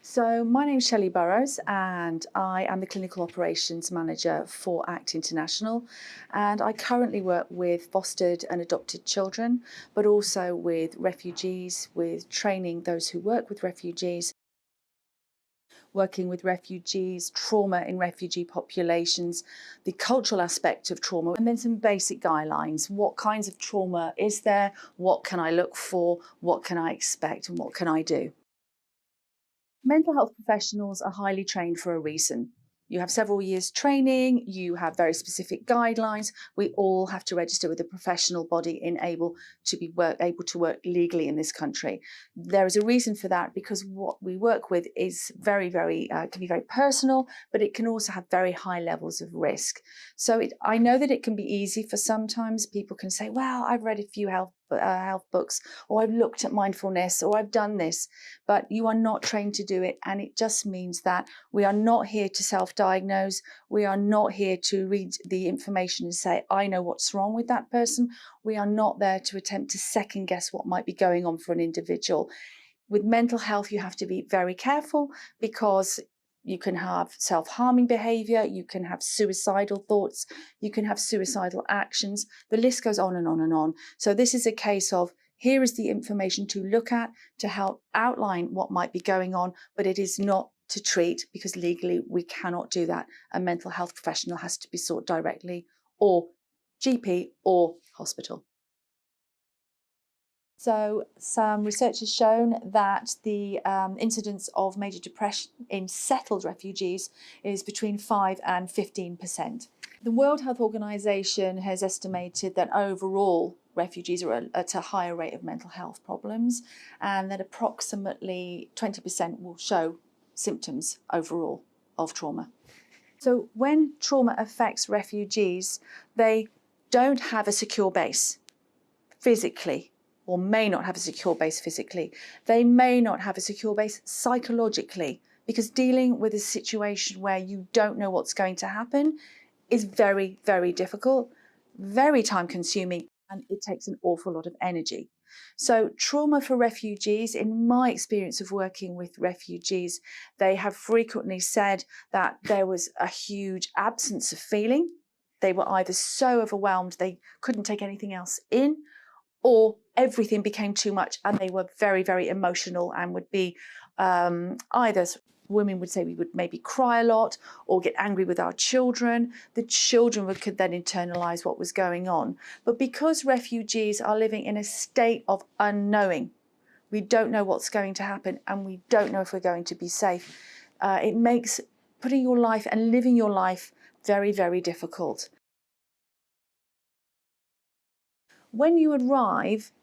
So my name is Shelley Burrows and I am the Clinical Operations Manager for ACT International, and I currently work with fostered and adopted children, but also with refugees, with training those who work with refugees, working with refugees, trauma in refugee populations, the cultural aspect of trauma, and then some basic guidelines. What kinds of trauma is there? What can I look for? What can I expect? And what can I do? Mental health professionals are highly trained for a reason. You have several years training, you have very specific guidelines. We all have to register with a professional body able to work legally in this country. There is a reason for that, because what we work with is can be very personal, but it can also have very high levels of risk. I know that it can be easy for sometimes people can say, well, I've read a few health books, or I've looked at mindfulness, or I've done this, but you are not trained to do it. And it just means that we are not here to self-diagnose. We are not here to read the information and say, I know what's wrong with that person. We are not there to attempt to second guess what might be going on for an individual. With mental health, you have to be very careful, because you can have self-harming behavior, you can have suicidal thoughts, you can have suicidal actions. The list goes on and on and on. So this is a case of, here is the information to look at to help outline what might be going on, but it is not to treat, because legally we cannot do that. A mental health professional has to be sought directly, or GP or hospital. So some research has shown that the incidence of major depression in settled refugees is between 5 and 15%. The World Health Organization has estimated that overall refugees are at a higher rate of mental health problems, and that approximately 20% will show symptoms overall of trauma. So when trauma affects refugees, they don't have a secure base physically, or may not have a secure base physically. They may not have a secure base psychologically, because dealing with a situation where you don't know what's going to happen is very, very difficult, very time consuming, and it takes an awful lot of energy. So trauma for refugees, in my experience of working with refugees, they have frequently said that there was a huge absence of feeling. They were either so overwhelmed they couldn't take anything else in, or everything became too much and they were very, very emotional and would be either, women would say we would maybe cry a lot or get angry with our children. The children could then internalize what was going on. But because refugees are living in a state of unknowing, we don't know what's going to happen and we don't know if we're going to be safe. It makes putting your life and living your life very, very difficult. When you arrive,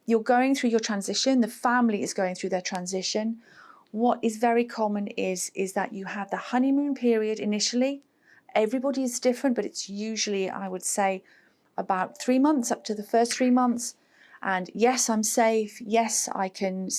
you're going through your transition, the family is going through their transition. What is very common is that you have the honeymoon period initially. Everybody is different, but it's usually, I would say, about 3 months, up to the first 3 months. And yes, I'm safe. Yes, I can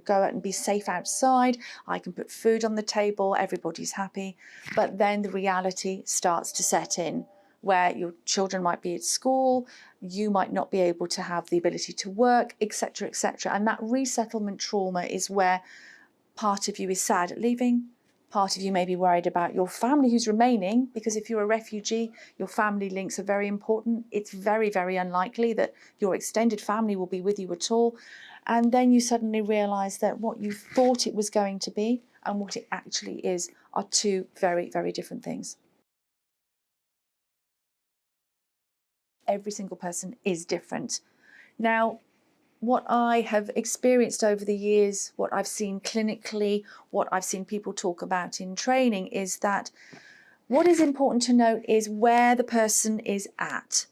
go out and be safe outside. I can put food on the table. Everybody's happy. But then the reality starts to set in, where your children might be at school, you might not be able to have the ability to work, etc., etc. And that resettlement trauma is where part of you is sad at leaving, part of you may be worried about your family who's remaining, because if you're a refugee, your family links are very important. It's very, very unlikely that your extended family will be with you at all. And then you suddenly realise that what you thought it was going to be and what it actually is are two very, very different things. Every single person is different. Now, what I have experienced over the years, what I've seen clinically, what I've seen people talk about in training, is that what is important to note is where the person is at.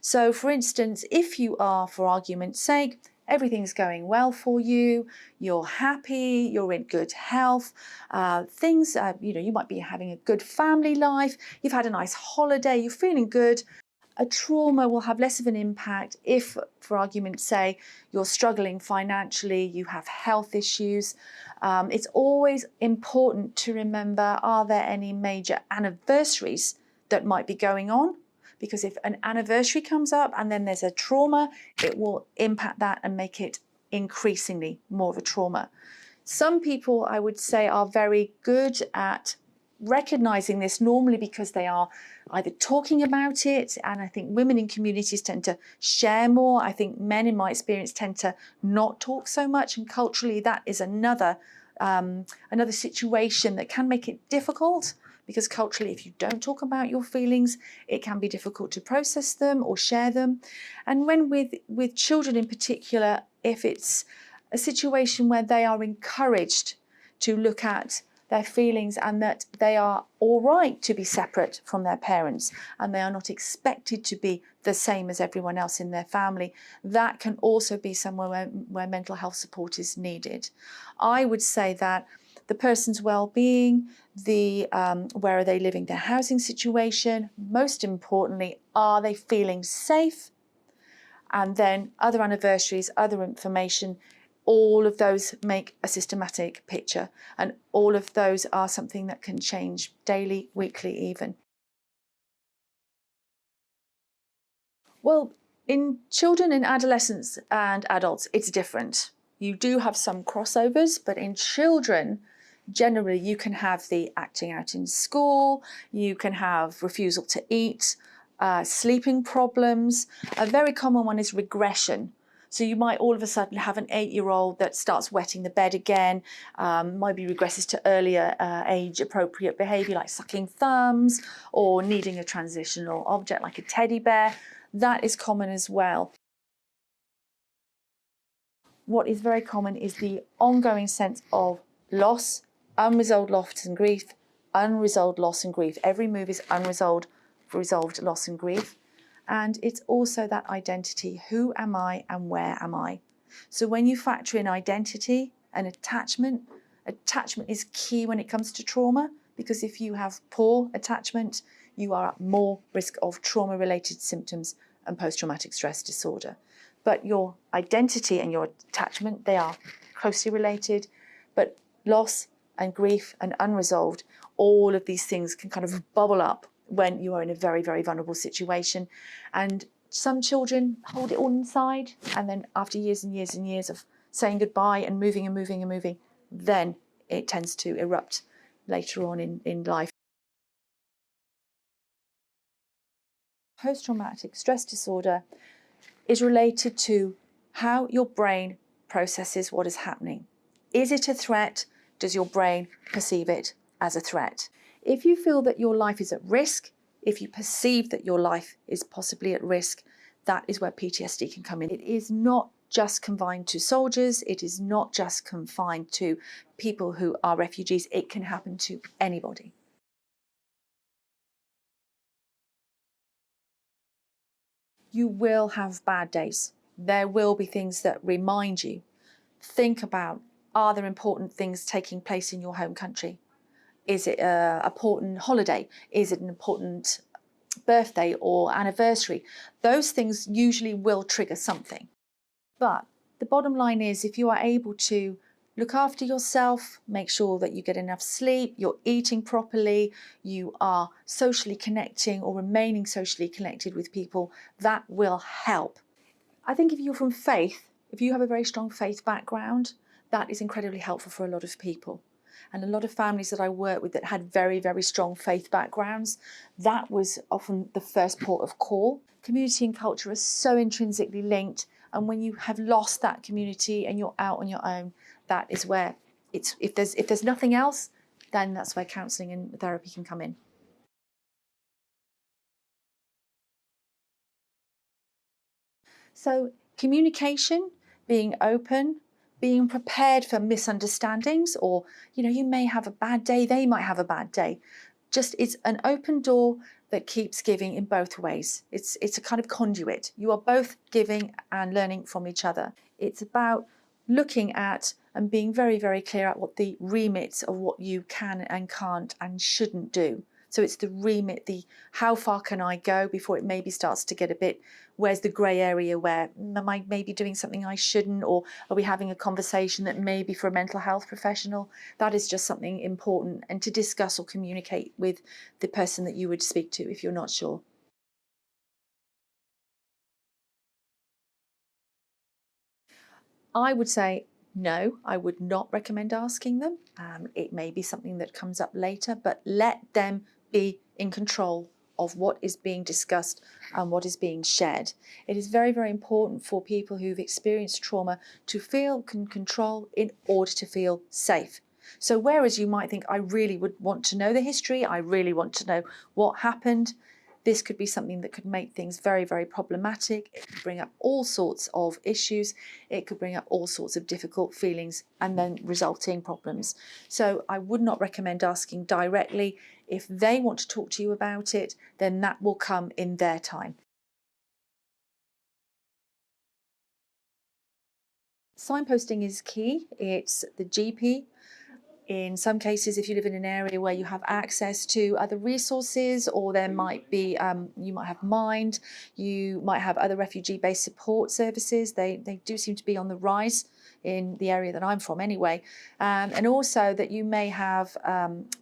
So for instance, if you are, for argument's sake, everything's going well for you, you're happy, you're in good health, you might be having a good family life, you've had a nice holiday, you're feeling good. A trauma will have less of an impact if, for argument's sake, you're struggling financially, you have health issues. It's always important to remember, are there any major anniversaries that might be going on? Because if an anniversary comes up and then there's a trauma, it will impact that and make it increasingly more of a trauma. Some people, I would say, are very good at recognizing this, normally because they are either talking about it, and I think women in communities tend to share more. I think men, in my experience, tend to not talk so much, and culturally that is another situation that can make it difficult, because culturally, if you don't talk about your feelings, it can be difficult to process them or share them. And when with children in particular, if it's a situation where they are encouraged to look at their feelings and that they are all right to be separate from their parents and they are not expected to be the same as everyone else in their family, that can also be somewhere where mental health support is needed. I would say that the person's well-being, where are they living, their housing situation, most importantly, are they feeling safe? And then other anniversaries, other information, all of those make a systematic picture, and all of those are something that can change daily, weekly even. Well, in children, in adolescents and adults, it's different. You do have some crossovers, but in children, generally you can have the acting out in school, you can have refusal to eat, sleeping problems. A very common one is regression. So you might all of a sudden have an 8-year-old that starts wetting the bed again, maybe regresses to earlier age-appropriate behaviour like sucking thumbs or needing a transitional object like a teddy bear. That is common as well. What is very common is the ongoing sense of loss, unresolved loss and grief, unresolved loss and grief. Every move is unresolved, resolved loss and grief. And it's also that identity. Who am I and where am I? So when you factor in identity and attachment is key when it comes to trauma, because if you have poor attachment, you are at more risk of trauma-related symptoms and post-traumatic stress disorder. But your identity and your attachment, they are closely related, but loss and grief and unresolved, all of these things can kind of bubble up when you are in a very, very vulnerable situation. And some children hold it all inside, and then after years and years and years of saying goodbye and moving and moving and moving, then it tends to erupt later on in life. Post-traumatic stress disorder is related to how your brain processes what is happening. Is it a threat? Does your brain perceive it as a threat? If you feel that your life is at risk, if you perceive that your life is possibly at risk, that is where PTSD can come in. It is not just confined to soldiers. It is not just confined to people who are refugees. It can happen to anybody. You will have bad days. There will be things that remind you. Think about, are there important things taking place in your home country? Is it an important holiday? Is it an important birthday or anniversary? Those things usually will trigger something. But the bottom line is, if you are able to look after yourself, make sure that you get enough sleep, you're eating properly, you are socially connecting or remaining socially connected with people, that will help. I think if you're from faith, if you have a very strong faith background, that is incredibly helpful for a lot of people. And a lot of families that I work with that had very, very strong faith backgrounds, that was often the first port of call. Community and culture are so intrinsically linked. And when you have lost that community and you're out on your own, that is where if there's nothing else, then that's where counselling and therapy can come in. So communication, being open, being prepared for misunderstandings, or you may have a bad day, they might have a bad day. Just, it's an open door that keeps giving in both ways. It's a kind of conduit. You are both giving and learning from each other. It's about looking at and being very, very clear at what the remit of what you can and can't and shouldn't do. So it's the remit, the how far can I go before it maybe starts to get a bit, where's the grey area where am I maybe doing something I shouldn't, or are we having a conversation that maybe for a mental health professional, that is just something important and to discuss or communicate with the person that you would speak to if you're not sure. I would say No, I would not recommend asking them. It may be something that comes up later, but let them be in control of what is being discussed and what is being shared. It is very, very important for people who've experienced trauma to feel control in order to feel safe. So whereas you might think, I really would want to know the history, I really want to know what happened, this could be something that could make things very, very problematic. It could bring up all sorts of issues. It could bring up all sorts of difficult feelings and then resulting problems. So I would not recommend asking directly. If they want to talk to you about it, then that will come in their time. Signposting is key. It's the GP. In some cases, if you live in an area where you have access to other resources, or there might be, you might have Mind, you might have other refugee-based support services. They do seem to be on the rise in the area that I'm from anyway. And also that you may have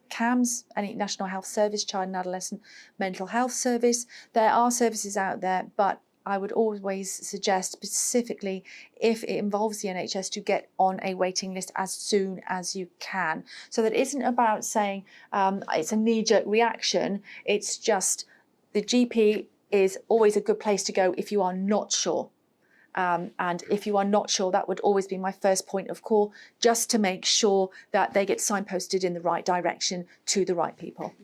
CAMS, any National Health Service, Child and Adolescent Mental Health Service. There are services out there, but I would always suggest, specifically if it involves the NHS, to get on a waiting list as soon as you can. So that isn't about saying it's a knee-jerk reaction. It's just the GP is always a good place to go if you are not sure. And if you are not sure, that would always be my first point of call, just to make sure that they get signposted in the right direction to the right people.